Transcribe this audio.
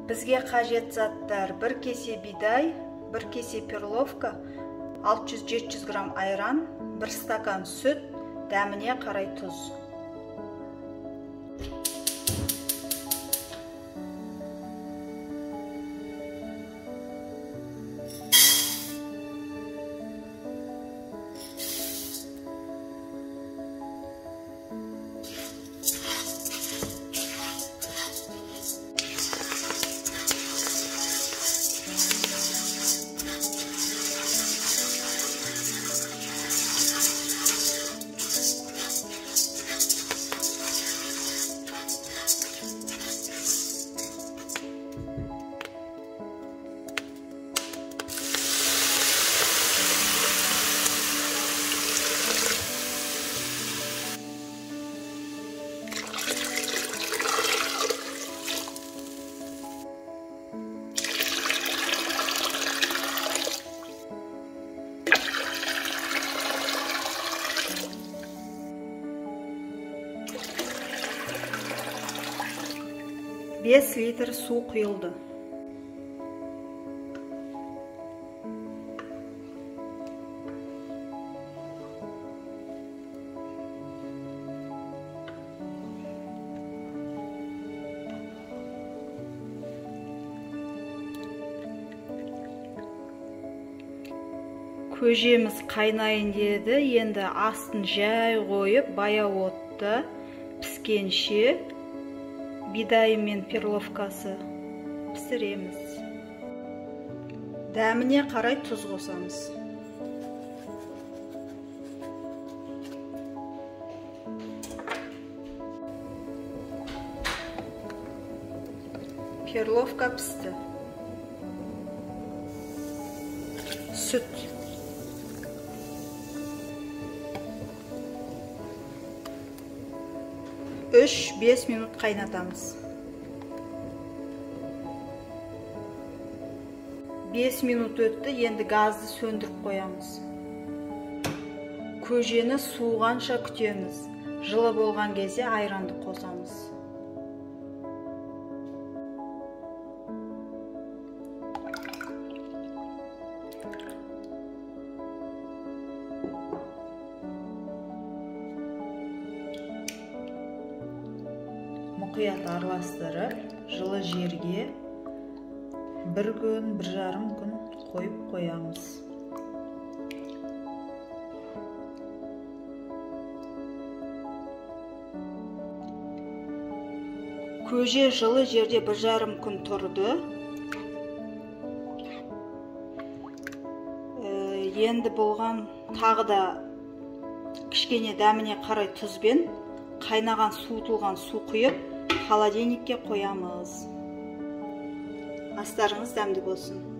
Бізге қажет заттар: 1 кесе бидай, 1 кесе перловка, 600-700 грамм айран, 1 стакан сүт, дәміне қарай тұз. Бес литр су құйылды. Көжеміз қайнайын деді. Енді астын жай қойып, баяу отта піскенше бидай мен перловкасы пісіреміз. Дәміне қарай тұз қосамыз. Перловка пісті. Сүт. Үш 5 минут қайнатамыз. 5 минут өтті, енді газды сөндіріп қоямыз. Көжені суығанша күтеміз. Жылы болған кезде айранды қосамыз. Мұқият араластырып, жылы жерге 1 күн, 1,5 күн қойып қоямыз. Көже жылы жерде 1,5 күн тұрды. Енді болған тағы да кішкене дәміне қарай тұзбен қайнаған суытылған су құйып, холодильникке қоямыз. Астарыңыз дәмді болсын.